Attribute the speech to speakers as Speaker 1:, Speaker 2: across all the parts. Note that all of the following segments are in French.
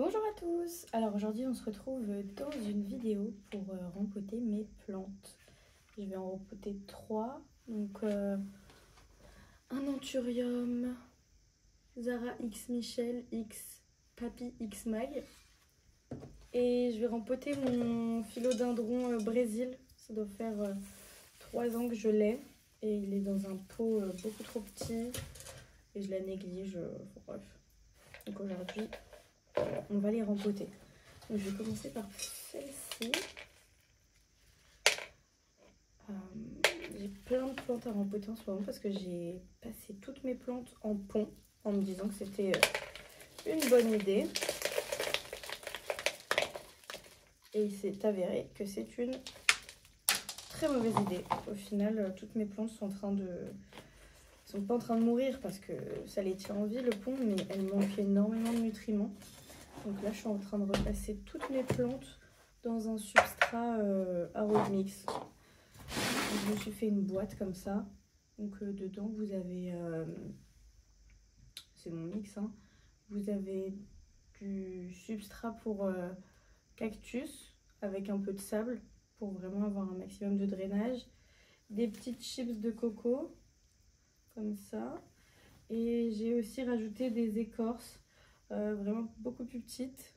Speaker 1: Bonjour à tous. Alors aujourd'hui on se retrouve dans une vidéo pour rempoter mes plantes. Je vais en rempoter 3. Donc un Anthurium, Zara X Michel X Papy X Mag. Et je vais rempoter mon philodendron Brésil. Ça doit faire 3 ans que je l'ai. Et il est dans un pot beaucoup trop petit. Et je la néglige. Bref. Donc aujourd'hui on va les rempoter. Donc, je vais commencer par celle-ci. J'ai plein de plantes à rempoter en ce moment parce que j'ai passé toutes mes plantes en pont en me disant que c'était une bonne idée. Et il s'est avéré que c'est une très mauvaise idée. Au final, toutes mes plantes sont pas en train de mourir parce que ça les tient en vie le pont, mais elles manquent énormément de nutriments. Donc là, je suis en train de repasser toutes mes plantes dans un substrat Arrowmix. Je me suis fait une boîte comme ça. Donc dedans, vous avez... c'est mon mix, hein. Vous avez du substrat pour cactus avec un peu de sable pour vraiment avoir un maximum de drainage. Des petites chips de coco, comme ça. Et j'ai aussi rajouté des écorces. Vraiment beaucoup plus petite,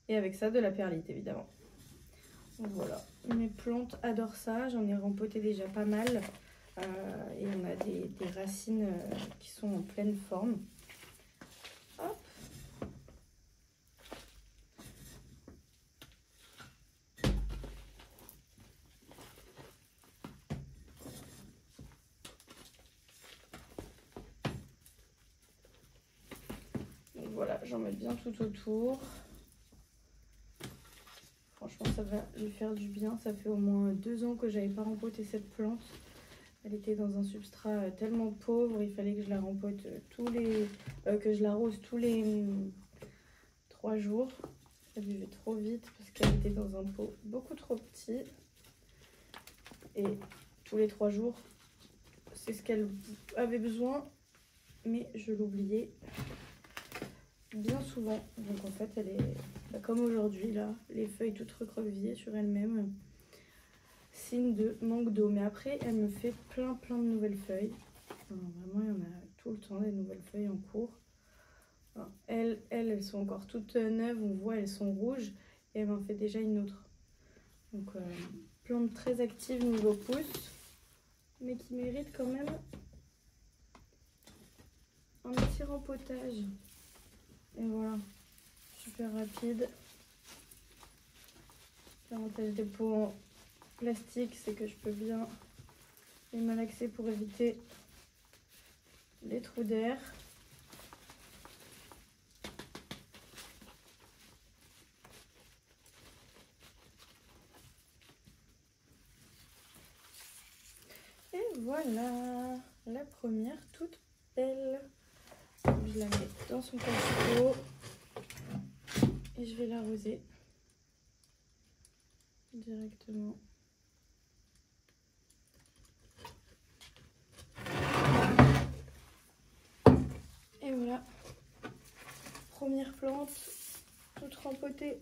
Speaker 1: et avec ça de la perlite évidemment. Donc voilà, mes plantes adorent ça, j'en ai rempoté déjà pas mal et on a des racines qui sont en pleine forme. Hop. Donc voilà, j'en mets bien tout autour. Franchement, ça va lui faire du bien. Ça fait au moins 2 ans que j'avais pas rempoté cette plante. Elle était dans un substrat tellement pauvre. Il fallait que je la rempote que je l'arrose tous les 3 jours. Ça buvait trop vite parce qu'elle était dans un pot beaucoup trop petit. Et tous les 3 jours, c'est ce qu'elle avait besoin. Mais je l'oubliais bien souvent. Donc en fait, elle est comme aujourd'hui là, les feuilles toutes recroquevillées sur elles-mêmes, signe de manque d'eau. Mais après, elle me fait plein de nouvelles feuilles. Enfin, vraiment, il y en a tout le temps des nouvelles feuilles en cours. Alors, elles sont encore toutes neuves, on voit, elles sont rouges et elle m'en fait déjà une autre. Donc plante très active niveau pouce, mais qui mérite quand même un petit rempotage. Et voilà, super rapide. L'avantage des pots en plastique, c'est que je peux bien les malaxer pour éviter les trous d'air. Et voilà, la première toute belle. Je la mets dans son pot et je vais l'arroser directement. Et voilà, première plante toute rempotée.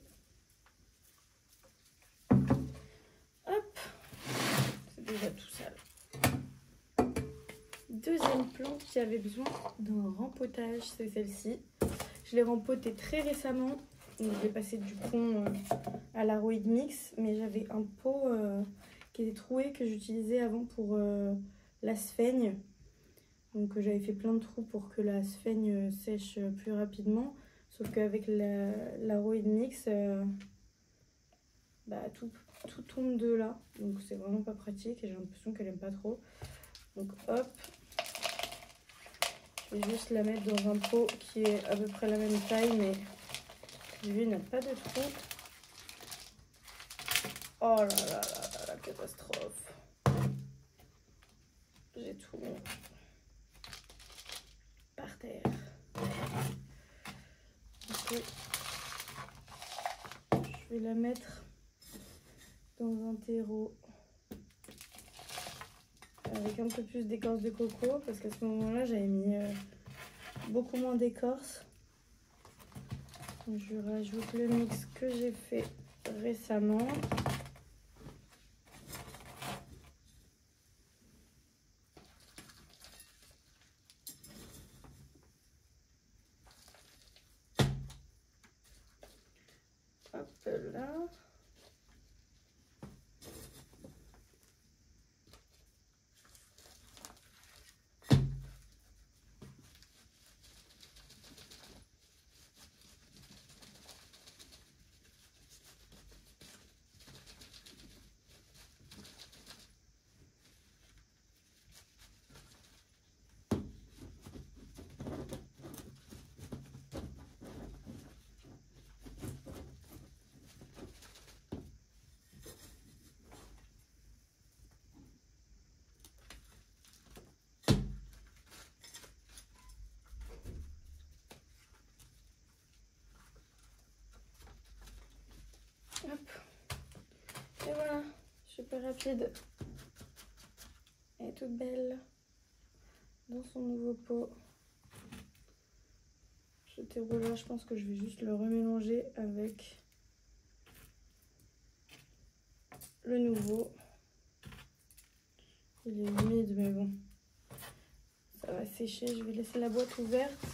Speaker 1: Hop, c'est déjà tout sale. Deuxième plante qui avait besoin d'un rempotage, c'est celle-ci. Je l'ai rempotée très récemment. Donc je l'ai passé du pont à l'Arrowmix, mais j'avais un pot qui était troué que j'utilisais avant pour la sphaigne. Donc j'avais fait plein de trous pour que la sphaigne sèche plus rapidement. Sauf qu'avec l'Arrowmix, tout tombe de là. Donc c'est vraiment pas pratique et j'ai l'impression qu'elle aime pas trop. Donc hop, je vais juste la mettre dans un pot qui est à peu près la même taille, mais lui n'a pas de trou. Oh là là là, la catastrophe. J'ai tout mis par terre. Okay. Je vais la mettre dans un terreau avec un peu plus d'écorce de coco, parce qu'à ce moment-là, j'avais mis beaucoup moins d'écorce. Je rajoute le mix que j'ai fait récemment. Hop là. Hop. Et voilà, super rapide et toute belle dans son nouveau pot. Ce terreau là, je pense que je vais juste le remélanger avec le nouveau. Il est humide mais bon, ça va sécher. Je vais laisser la boîte ouverte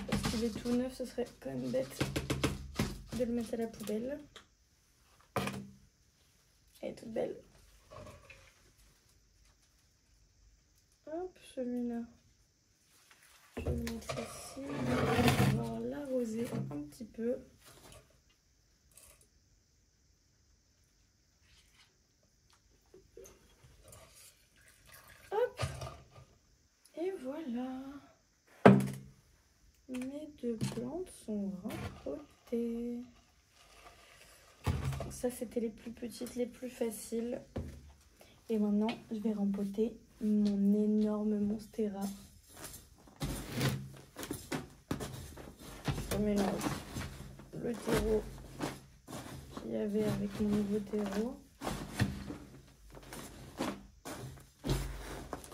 Speaker 1: parce qu'il est tout neuf, ce serait quand même bête de le mettre à la poubelle. Elle est toute belle. Hop, celui-là, je vais le mettre ici. On va l'arroser un petit peu. Hop, et voilà. Mes deux plantes sont rempotées. Ça, c'était les plus petites, les plus faciles. Et maintenant, je vais rempoter mon énorme Monstera. Je mélange le terreau qu'il y avait avec mon nouveau terreau.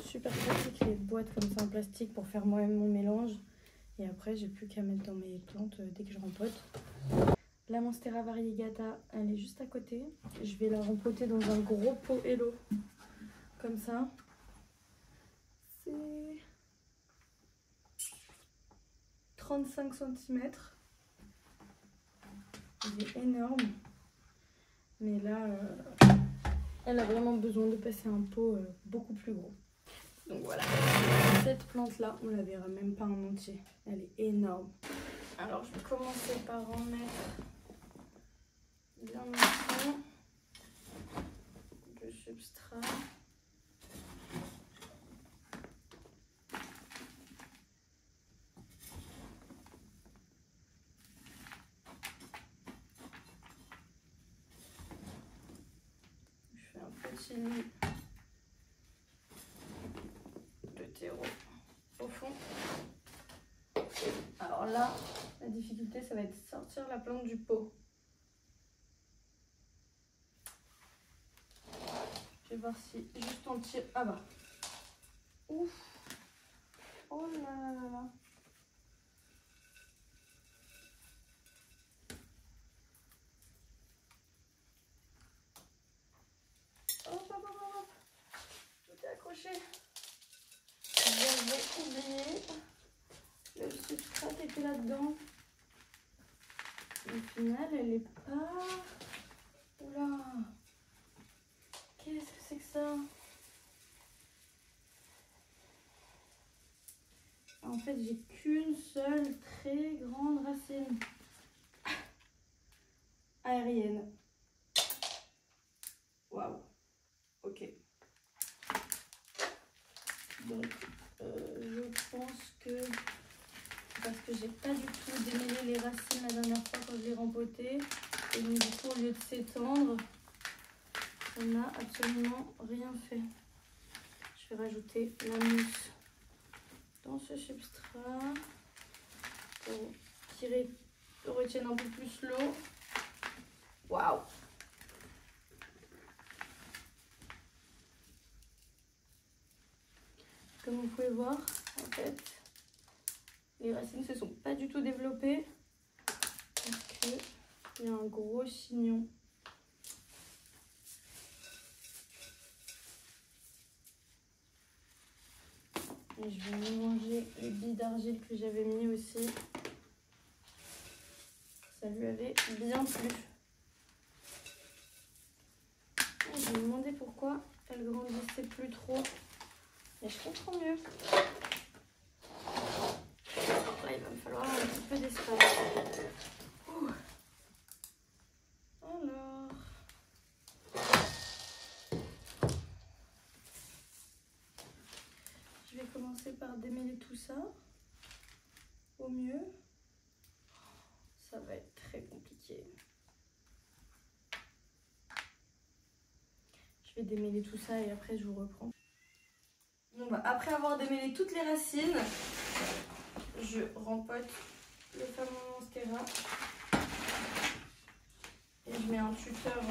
Speaker 1: Super pratique les boîtes comme ça en plastique pour faire moi-même mon mélange. Et après, j'ai plus qu'à mettre dans mes plantes dès que je rempote. La Monstera variegata, elle est juste à côté. Je vais la rempoter dans un gros pot Hello. Comme ça. C'est 35 cm. Il est énorme. Mais là, elle a vraiment besoin de passer un pot beaucoup plus gros. Donc voilà. Cette plante-là, on la verra même pas en entier. Elle est énorme. Alors, je vais commencer par en mettre bien au fond du substrat. Je fais un petit nid de terreau au fond. Alors là, la difficulté, ça va être de sortir la plante du pot. Je vais voir si juste on tire. Ah bah. Ouf. Oh là là là là. Hop, hop, hop, hop. Tout est accroché. J'avais oublié. Le substrat était là-dedans. Au final, elle est pas... Oula. Qu'est-ce que c'est que ça? En fait, j'ai qu'une seule très grande racine aérienne. Waouh. Ok. Donc, je pense que parce que j'ai pas du tout démêlé les racines la dernière fois quand je l'ai rempoté. Et donc, du coup, au lieu de s'étendre, ça n'a absolument rien fait. Je vais rajouter la mousse dans ce substrat pour qu'il retienne un peu plus l'eau. Waouh! Comme vous pouvez voir, en fait, les racines ne se sont pas du tout développées. fait un gros chignon. Et je vais mélanger les billes d'argile que j'avais mis aussi. Ça lui avait bien plu. Et je me demandais pourquoi elle grandissait plus trop. Et je comprends mieux. Là, il va me falloir un petit peu d'espace. Alors... je vais commencer par démêler tout ça. Au mieux. Ça va être très compliqué. Je vais démêler tout ça et après je vous reprends. Bon bah, après avoir démêlé toutes les racines, je rempote le fameux monstera. Et je mets un tuteur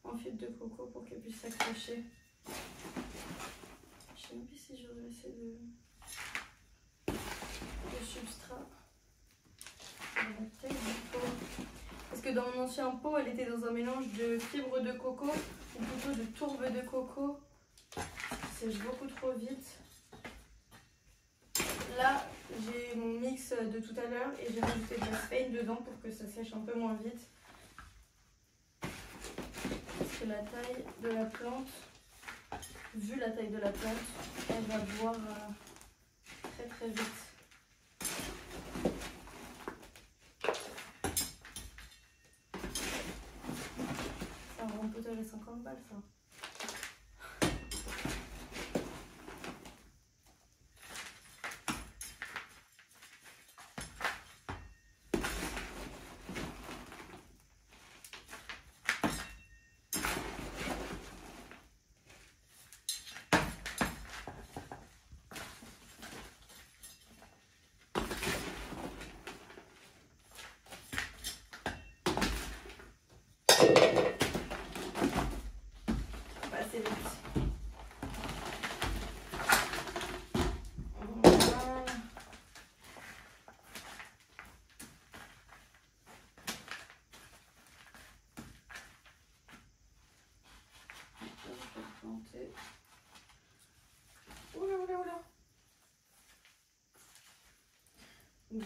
Speaker 1: en fil de coco pour qu'elle puisse s'accrocher. Je sais même plus si j'aurai assez de substrat. Parce que dans mon ancien pot, elle était dans un mélange de fibres de coco ou plutôt de tourbe de coco. Ça sèche beaucoup trop vite. Là, j'ai mon mix de tout à l'heure et j'ai rajouté de la sphagne dedans pour que ça sèche un peu moins vite. Parce que la taille de la plante, vu la taille de la plante, elle va boire très très vite. Ça va peut-être les 50 balles ça.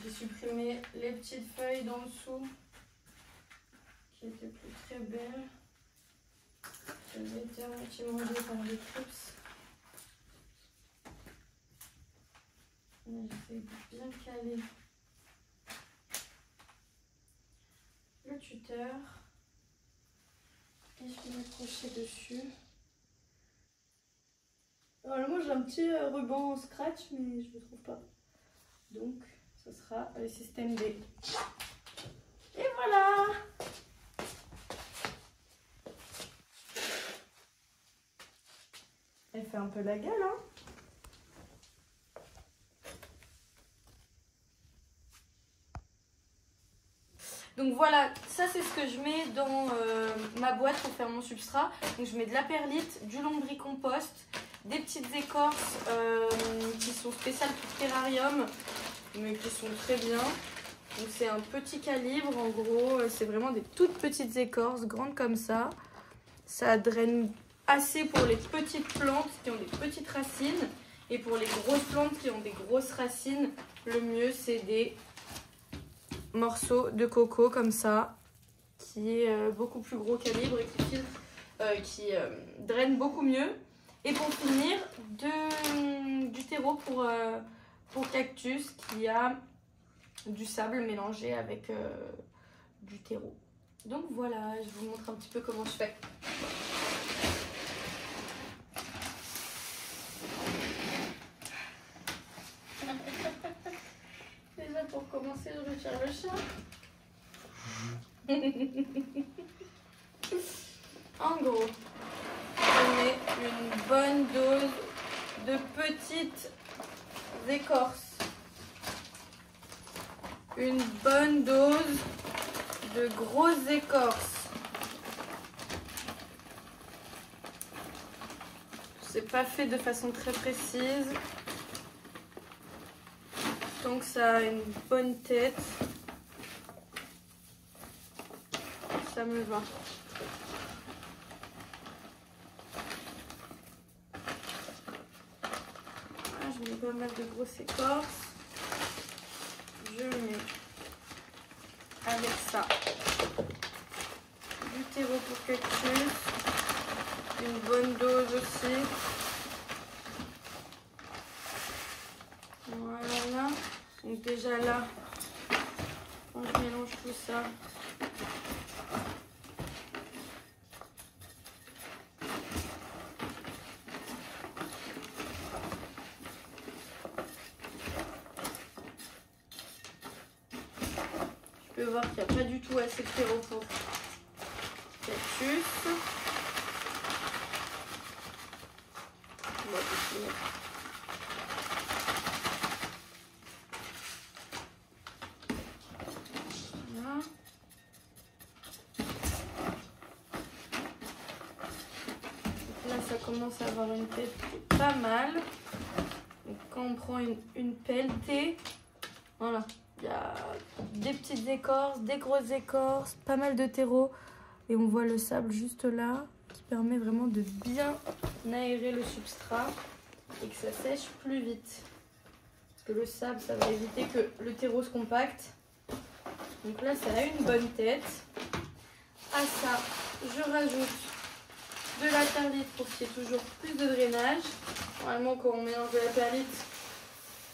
Speaker 1: J'ai supprimé les petites feuilles d'en dessous qui étaient plus très belles. Elles étaient à moitié mangées par les trips. J'essaie de bien caler le tuteur et je vais m'accrocher dessus. Normalement j'ai un petit ruban en scratch mais je ne le trouve pas. Donc ce sera le système D. Et voilà! Elle fait un peu la gueule, hein? Donc voilà, ça c'est ce que je mets dans ma boîte pour faire mon substrat. Donc je mets de la perlite, du lombricompost, des petites écorces qui sont spéciales pour terrarium, mais qui sont très bien. Donc c'est un petit calibre, en gros, c'est vraiment des toutes petites écorces, grandes comme ça. Ça draine assez pour les petites plantes qui ont des petites racines. Et pour les grosses plantes qui ont des grosses racines, le mieux c'est des morceaux de coco comme ça, qui est beaucoup plus gros calibre et qui filtre, draine beaucoup mieux. Et pour finir, du terreau pour cactus qui a du sable mélangé avec du terreau. Donc voilà, je vous montre un petit peu comment je fais. Déjà pour commencer, je retire le chat. En gros, on met une bonne dose de petites écorces. Une bonne dose de grosses écorces. C'est pas fait de façon très précise. Donc ça a une bonne tête. ça me va. Voilà, je mets pas mal de grosses écorces. Je mets avec ça du terreau pour cactus, une bonne dose aussi. Voilà, donc déjà là, quand je mélange tout ça, je peux voir qu'il n'y a pas du tout assez de terreau pour cactus. On va continuer. Voilà. Donc là, ça commence à avoir une tête pas mal. Donc quand on prend une pelletée, voilà. Il y a des petites écorces, des grosses écorces, pas mal de terreau. Et on voit le sable juste là, qui permet vraiment de bien aérer le substrat et que ça sèche plus vite. Parce que le sable, ça va éviter que le terreau se compacte. Donc là, ça a une bonne tête. À ça, je rajoute de la perlite pour qu'il y ait toujours plus de drainage. Normalement, quand on mélange de la perlite,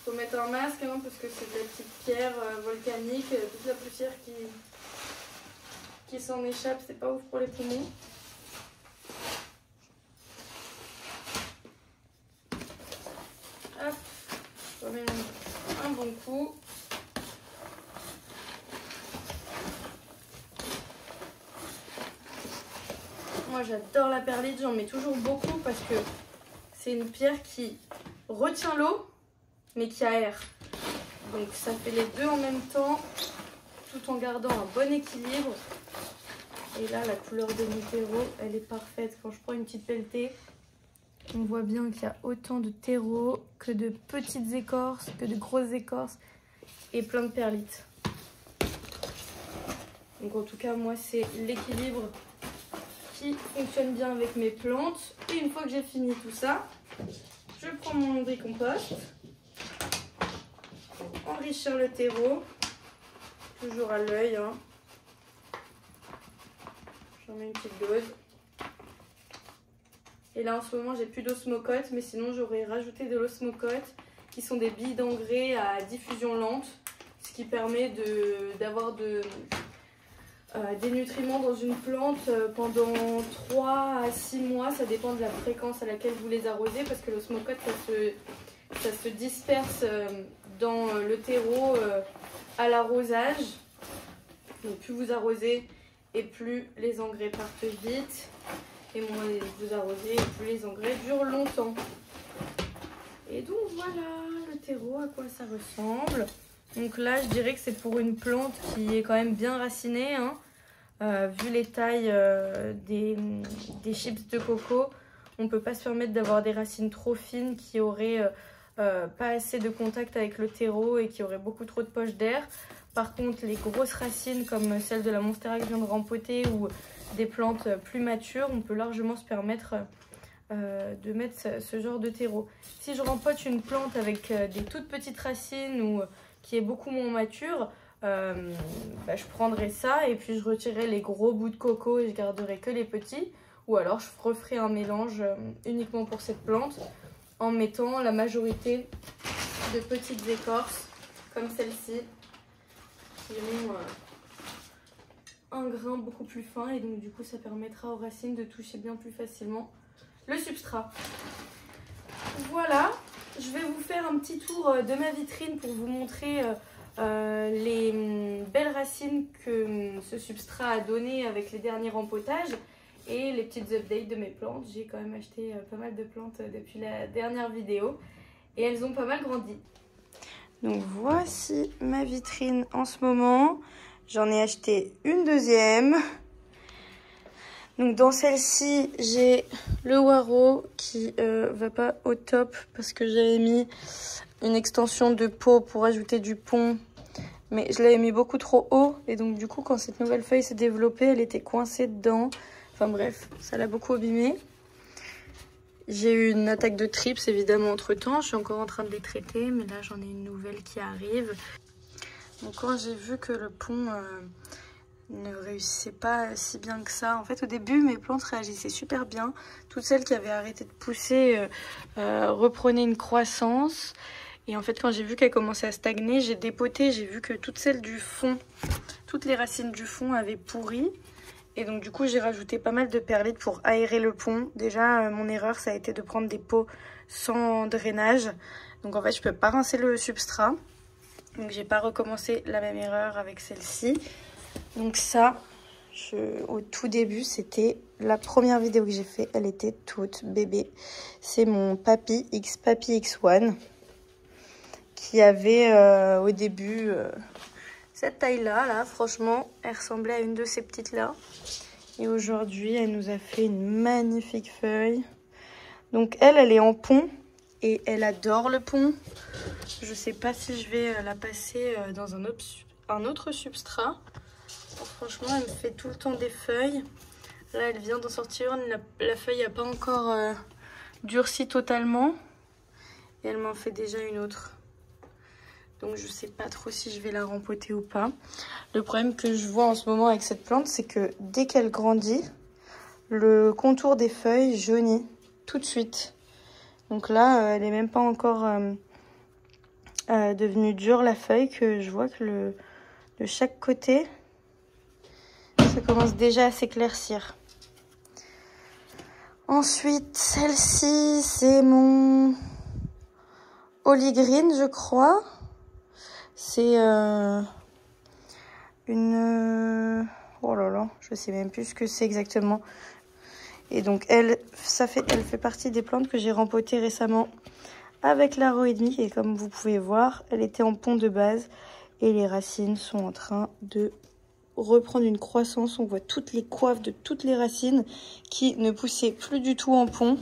Speaker 1: il faut mettre un masque hein, parce que c'est de la petite pierre volcanique, toute la poussière qui s'en échappe, c'est pas ouf pour les poumons. Hop, je remets un bon coup. Moi j'adore la perlite, j'en mets toujours beaucoup parce que c'est une pierre qui retient l'eau mais qui aère. Donc ça fait les deux en même temps tout en gardant un bon équilibre. Et là la couleur de mon terreau elle est parfaite. Quand je prends une petite pelletée, on voit bien qu'il y a autant de terreau que de petites écorces, que de grosses écorces et plein de perlites. Donc en tout cas moi c'est l'équilibre qui fonctionne bien avec mes plantes. Et une fois que j'ai fini tout ça, je prends mon lombricompost pour enrichir le terreau, toujours à l'œil. Hein. J'en mets une petite dose. Et là en ce moment j'ai plus d'osmocote, mais sinon j'aurais rajouté de l'osmocote qui sont des billes d'engrais à diffusion lente, ce qui permet d'avoir des nutriments dans une plante pendant 3 à 6 mois, ça dépend de la fréquence à laquelle vous les arrosez, parce que l'osmocote ça se disperse dans le terreau à l'arrosage. Donc plus vous arrosez et plus les engrais partent vite, et moins vous arrosez et plus les engrais durent longtemps. Et donc voilà le terreau, à quoi ça ressemble. Donc là je dirais que c'est pour une plante qui est quand même bien racinée, hein. Vu les tailles des chips de coco, on ne peut pas se permettre d'avoir des racines trop fines qui auraient pas assez de contact avec le terreau et qui auraient beaucoup trop de poches d'air. Par contre, les grosses racines comme celle de la monstera que je viens de rempoter ou des plantes plus matures, on peut largement se permettre de mettre ce genre de terreau. Si je rempote une plante avec des toutes petites racines ou qui est beaucoup moins mature, je prendrai ça et puis je retirerai les gros bouts de coco et je garderai que les petits, ou alors je referai un mélange uniquement pour cette plante en mettant la majorité de petites écorces comme celle-ci qui ont un grain beaucoup plus fin, et donc du coup ça permettra aux racines de toucher bien plus facilement le substrat. Voilà, je vais vous faire un petit tour de ma vitrine pour vous montrer les belles racines que ce substrat a donné avec les derniers rempotages et les petites updates de mes plantes. J'ai quand même acheté pas mal de plantes depuis la dernière vidéo et elles ont pas mal grandi. Donc voici ma vitrine en ce moment. J'en ai acheté une deuxième. Donc dans celle-ci, j'ai le waro qui va pas au top parce que j'avais mis une extension de pot pour ajouter du pont, Mais je l'avais mis beaucoup trop haut. Et donc du coup, quand cette nouvelle feuille s'est développée, elle était coincée dedans. Enfin bref, ça l'a beaucoup abîmé. J'ai eu une attaque de trips évidemment entre temps. Je suis encore en train de les traiter. Mais là, j'en ai une nouvelle qui arrive. Donc quand j'ai vu que le pont ne réussissait pas si bien que ça. En fait, au début, mes plantes réagissaient super bien. Toutes celles qui avaient arrêté de pousser reprenaient une croissance. Et en fait, quand j'ai vu qu'elles commençaient à stagner, j'ai dépoté. J'ai vu que toutes celles du fond, toutes les racines du fond avaient pourri. Et donc, du coup, j'ai rajouté pas mal de perlites pour aérer le pont. Déjà, mon erreur, ça a été de prendre des pots sans drainage. Donc, en fait, je peux pas rincer le substrat. Donc, j'ai pas recommencé la même erreur avec celle-ci. Donc ça, au tout début, c'était la première vidéo que j'ai fait. Elle était toute bébé. C'est mon Papy X1 qui avait au début cette taille-là. Là, franchement, elle ressemblait à une de ces petites-là. Et aujourd'hui, elle nous a fait une magnifique feuille. Donc elle est en pont et elle adore le pont. Je sais pas si je vais la passer dans un autre substrat. Franchement, elle me fait tout le temps des feuilles. Là, elle vient d'en sortir une. La feuille n'a pas encore durci totalement. Et elle m'en fait déjà une autre. Donc, je sais pas trop si je vais la rempoter ou pas. Le problème que je vois en ce moment avec cette plante, c'est que dès qu'elle grandit, le contour des feuilles jaunit tout de suite. Donc là, elle n'est même pas encore devenue dure, la feuille, que je vois que de chaque côté... ça commence déjà à s'éclaircir. Ensuite, celle-ci, c'est mon Holy Green, je crois. C'est une... oh là là, je sais même plus ce que c'est exactement. Et donc, elle fait partie des plantes que j'ai rempotées récemment avec la Roedmic. Et comme vous pouvez voir, elle était en pont de base. Et les racines sont en train de reprendre une croissance. On voit toutes les coiffes de toutes les racines qui ne poussaient plus du tout en pont.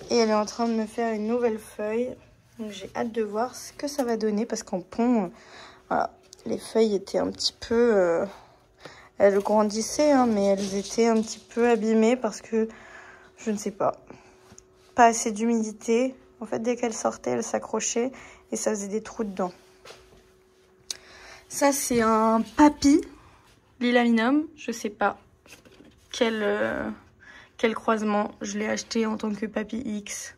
Speaker 1: Et elle est en train de me faire une nouvelle feuille. Donc j'ai hâte de voir ce que ça va donner. Parce qu'en pont, voilà, les feuilles étaient un petit peu... elles grandissaient, hein, mais elles étaient un petit peu abîmées parce que, je ne sais pas assez d'humidité. En fait, dès qu'elles sortaient, elles s'accrochaient et ça faisait des trous dedans. Ça, c'est un Papy Lilaminum. Je sais pas quel croisement. Je l'ai acheté en tant que Papy X.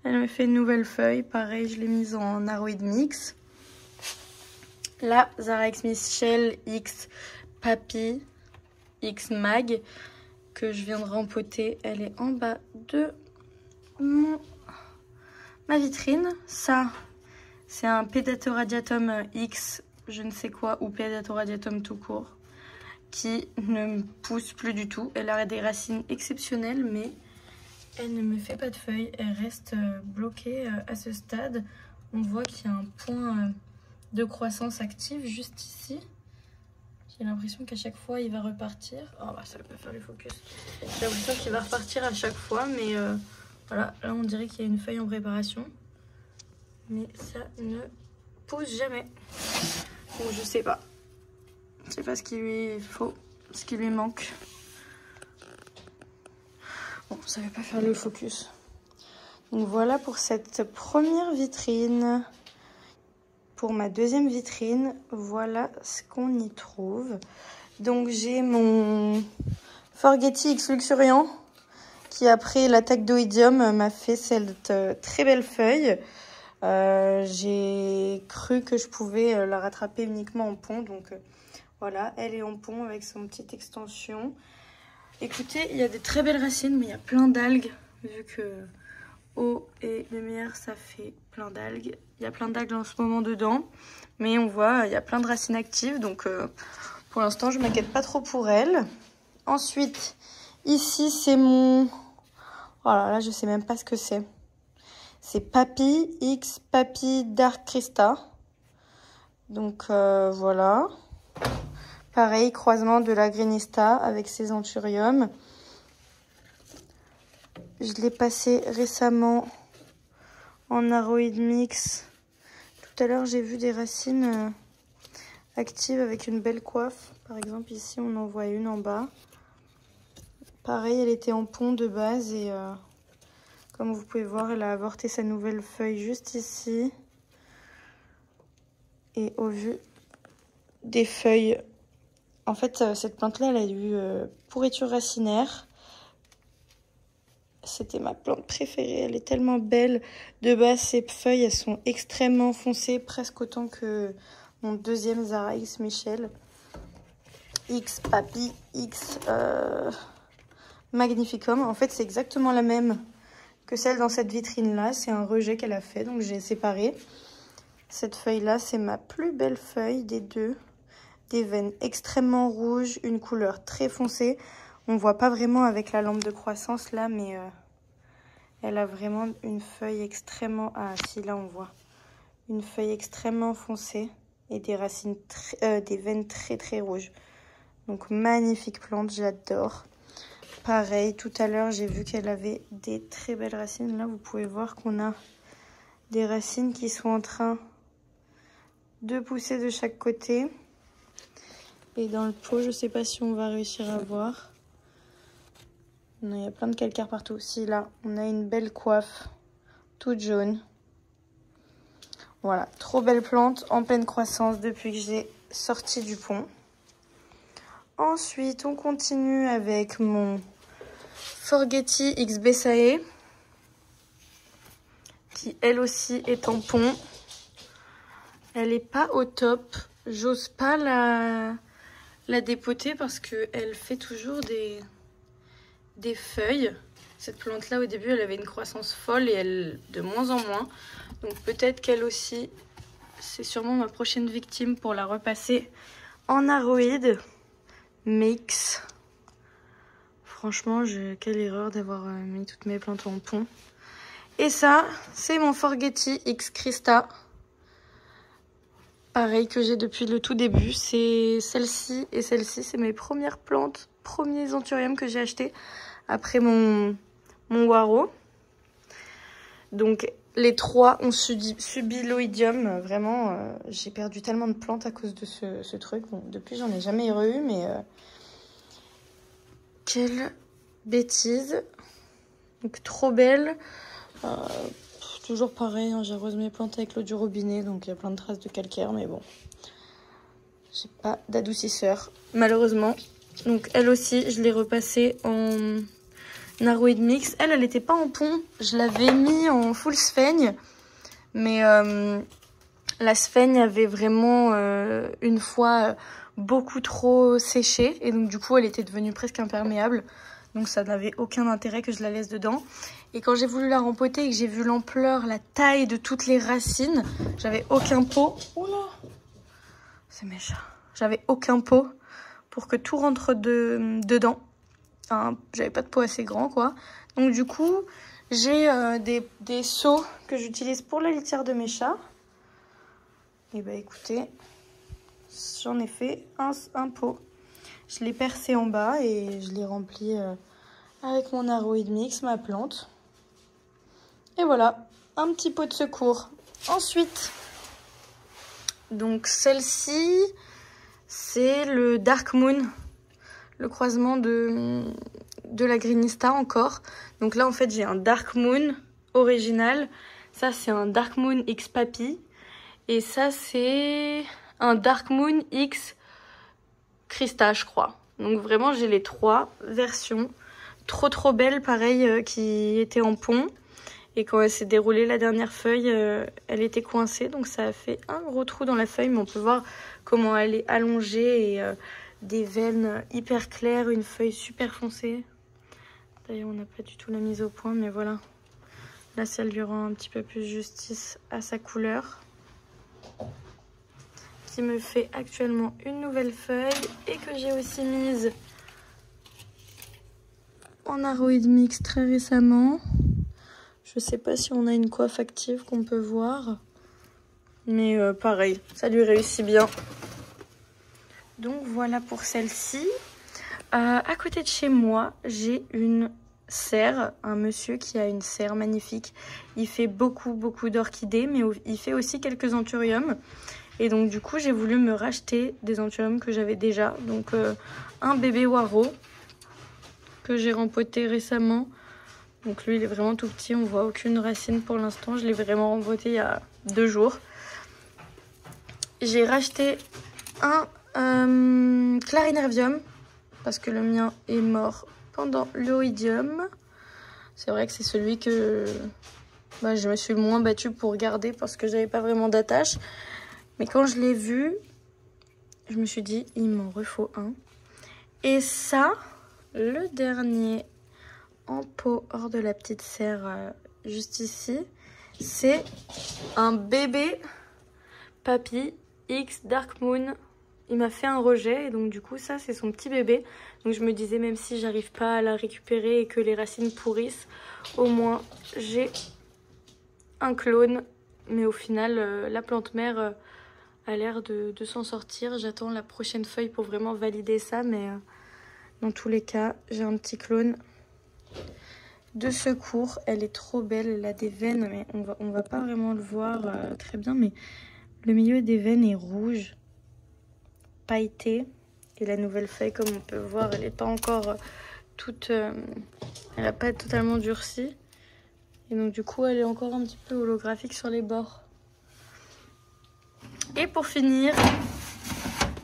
Speaker 1: Elle me fait une nouvelle feuille. Pareil, je l'ai mise en Aroid Mix. La Zara X Michel X Papy X Mag que je viens de rempoter. Elle est en bas de ma vitrine. Ça, c'est un Pedatoradiatum X, je ne sais quoi, ou Pedatoradiatum tout court, qui ne pousse plus du tout. Elle a des racines exceptionnelles, mais elle ne me fait pas de feuilles. Elle reste bloquée à ce stade. On voit qu'il y a un point de croissance active juste ici. J'ai l'impression qu'à chaque fois, il va repartir. Oh, bah, ça va pas faire le focus. J'ai l'impression qu'il va repartir à chaque fois, mais voilà. Là, on dirait qu'il y a une feuille en préparation. Mais ça ne pousse jamais. Donc, je sais pas. Je sais pas ce qu'il lui faut, ce qui lui manque. Bon, ça va pas faire le focus. Donc, voilà pour cette première vitrine. Pour ma deuxième vitrine, voilà ce qu'on y trouve. Donc j'ai mon Forgetti X Luxuriant qui après l'attaque d'Oïdium m'a fait cette très belle feuille. J'ai cru que je pouvais la rattraper uniquement en pont. Donc voilà, elle est en pont avec son petite extension. Écoutez, il y a des très belles racines, mais il y a plein d'algues. Vu que eau et lumière, ça fait plein d'algues. Il y a plein d'algues en ce moment dedans. Mais on voit, il y a plein de racines actives. Donc pour l'instant, je ne m'inquiète pas trop pour elle. Ensuite, ici, c'est mon... Voilà, là, je ne sais même pas ce que c'est. C'est Papy X Papy Dark Crista. Donc voilà. Pareil, croisement de la Greenista avec ses anthuriums. Je l'ai passé récemment en Aroid Mix. Tout à l'heure, j'ai vu des racines active avec une belle coiffe. Par exemple, ici, on en voit une en bas. Pareil, elle était en pont de base et comme vous pouvez voir, elle a avorté sa nouvelle feuille juste ici. Et au vu des feuilles, en fait, cette plante-là, elle a eu pourriture racinaire. C'était ma plante préférée, elle est tellement belle. De base, ses feuilles, elles sont extrêmement foncées, presque autant que mon deuxième Zara X Michel. X Papy, X Magnificum. En fait, c'est exactement la même que celle dans cette vitrine-là. C'est un rejet qu'elle a fait, donc j'ai séparé. Cette feuille-là, c'est ma plus belle feuille des deux. Des veines extrêmement rouges, une couleur très foncée. On voit pas vraiment avec la lampe de croissance là, mais elle a vraiment une feuille extrêmement... Ah si, là on voit. Une feuille extrêmement foncée et des racines, des veines très très rouges. Donc magnifique plante, j'adore. Pareil, tout à l'heure j'ai vu qu'elle avait des très belles racines. Là vous pouvez voir qu'on a des racines qui sont en train de pousser de chaque côté. Et dans le pot, je sais pas si on va réussir à voir. Non, il y a plein de calcaire partout. Si, là, on a une belle coiffe, toute jaune. Voilà, trop belle plante, en pleine croissance depuis que j'ai sorti du pont. Ensuite, on continue avec mon Forgetti X Besae, qui elle aussi est en pont. Elle n'est pas au top. J'ose pas la dépoter parce qu'elle fait toujours des feuilles. Cette plante-là, au début, elle avait une croissance folle et elle de moins en moins. Donc peut-être qu'elle aussi, c'est sûrement ma prochaine victime pour la repasser en aroïde mix. Franchement, quelle erreur d'avoir mis toutes mes plantes en pont. Et ça, c'est mon Forgetti X Christa. Pareil que j'ai depuis le tout début. C'est celle-ci et celle-ci, c'est mes premières plantes, premiers anthuriums que j'ai achetés après mon Waro. Donc les trois ont subi l'oïdium. Vraiment, j'ai perdu tellement de plantes à cause de ce truc. Bon, depuis, j'en ai jamais eu, mais quelle bêtise. Donc trop belle. Toujours pareil, hein, j'arrose mes plantes avec l'eau du robinet, donc il y a plein de traces de calcaire, mais bon. J'ai pas d'adoucisseur, malheureusement. Donc elle aussi, je l'ai repassée en aroïde mix. Elle n'était pas en pont, je l'avais mis en full sphaigne. Mais la sphaigne avait vraiment une fois beaucoup trop séché. Et donc du coup, elle était devenue presque imperméable. Donc ça n'avait aucun intérêt que je la laisse dedans. Et quand j'ai voulu la rempoter et que j'ai vu l'ampleur, la taille de toutes les racines, j'avais aucun pot. Oula, c'est méchant. J'avais aucun pot pour que tout rentre dedans. Enfin, j'avais pas de pot assez grand, quoi. Donc du coup, j'ai des seaux que j'utilise pour la litière de mes chats. Et bah écoutez, j'en ai fait un pot. Je l'ai percé en bas et je l'ai rempli avec mon aroïde mix, ma plante. Et voilà, un petit pot de secours. Ensuite, donc celle-ci, c'est le Dark Moon, le croisement de la Greenista encore. Donc là, en fait, j'ai un Dark Moon original. Ça, c'est un Dark Moon X Papy. Et ça, c'est un Dark Moon X Christa, je crois. Donc vraiment, j'ai les trois versions. Trop belle, pareil, qui était en pont. Et quand elle s'est déroulée la dernière feuille, elle était coincée. Donc ça a fait un gros trou dans la feuille. Mais on peut voir comment elle est allongée et des veines hyper claires. Une feuille super foncée. D'ailleurs, on n'a pas du tout la mise au point. Mais voilà. Là, ça lui rend un petit peu plus justice à sa couleur. Qui me fait actuellement une nouvelle feuille. Et que j'ai aussi mise en aroïde mix très récemment. Je sais pas si on a une coiffe active qu'on peut voir. Mais pareil, ça lui réussit bien. Donc voilà pour celle-ci. À côté de chez moi, j'ai une serre. Un monsieur qui a une serre magnifique. Il fait beaucoup d'orchidées, mais il fait aussi quelques anthuriums. Et donc du coup j'ai voulu me racheter des anthuriums que j'avais déjà. Donc un bébé Waro que j'ai rempoté récemment. Donc lui il est vraiment tout petit, on voit aucune racine pour l'instant. Je l'ai vraiment rempoté il y a 2 jours. J'ai racheté un clarinervium parce que le mien est mort pendant l'oïdium. C'est vrai que c'est celui que je me suis le moins battue pour garder parce que j'avais pas vraiment d'attache. Mais quand je l'ai vu, je me suis dit il m'en refaut un. Et ça, le dernier en pot hors de la petite serre juste ici, c'est un bébé Papy X Dark Moon. Il m'a fait un rejet et donc du coup ça c'est son petit bébé. Donc je me disais même si j'arrive pas à la récupérer et que les racines pourrissent, au moins j'ai un clone. Mais au final la plante mère a l'air de s'en sortir. J'attends la prochaine feuille pour vraiment valider ça, mais dans tous les cas j'ai un petit clone de secours. Elle est trop belle, elle a des veines, mais on va pas vraiment le voir très bien, mais le milieu des veines est rouge, pailleté. Et la nouvelle feuille, comme on peut voir, elle n'est pas encore toute... elle n'a pas totalement durci. Et donc du coup, elle est encore un petit peu holographique sur les bords. Et pour finir,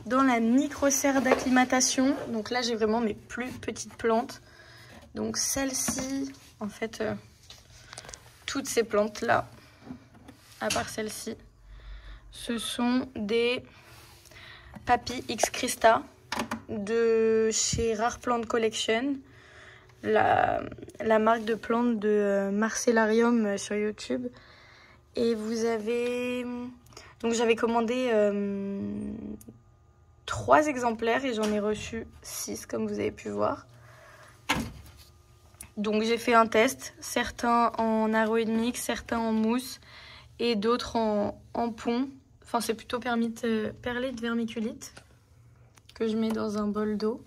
Speaker 1: dans la micro-serre d'acclimatation, donc là j'ai vraiment mes plus petites plantes. Donc celle-ci, en fait, toutes ces plantes-là, à part celle-ci, ce sont des Papy X Christa de chez Rare Plant Collection, la marque de plantes de Marcellarium sur YouTube. Et vous avez... Donc j'avais commandé 3 exemplaires et j'en ai reçu 6 comme vous avez pu voir. Donc j'ai fait un test, certains en aroid mix, certains en mousse et d'autres en pont. Enfin c'est plutôt perlite vermiculite que je mets dans un bol d'eau.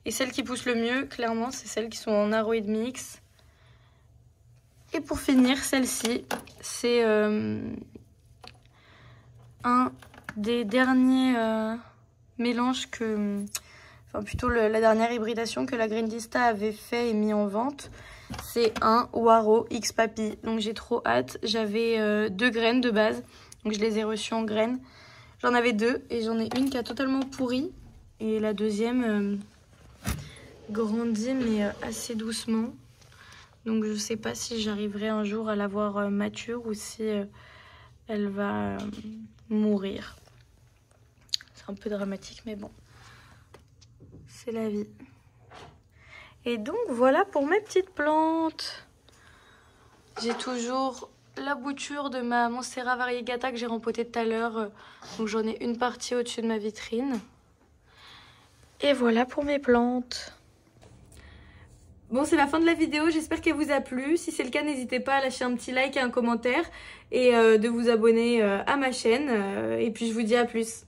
Speaker 1: Et celles qui poussent le mieux, clairement, c'est celles qui sont en aroid mix. Et pour finir, celle-ci, c'est un des derniers mélanges que... Enfin plutôt la dernière hybridation que la Grindista avait fait et mis en vente. C'est un Waro X Papy. Donc j'ai trop hâte. J'avais 2 graines de base. Donc je les ai reçues en graines. J'en avais 2 et j'en ai une qui a totalement pourri. Et la deuxième grandit mais assez doucement. Donc je sais pas si j'arriverai un jour à la voir mature ou si elle va mourir. C'est un peu dramatique mais bon. C'est la vie. Et donc voilà pour mes petites plantes. J'ai toujours la bouture de ma Monstera variegata que j'ai rempotée tout à l'heure. Donc j'en ai une partie au-dessus de ma vitrine. Et voilà pour mes plantes. Bon, c'est la fin de la vidéo, j'espère qu'elle vous a plu. Si c'est le cas, n'hésitez pas à lâcher un petit like et un commentaire. Et de vous abonner à ma chaîne. Et puis je vous dis à plus.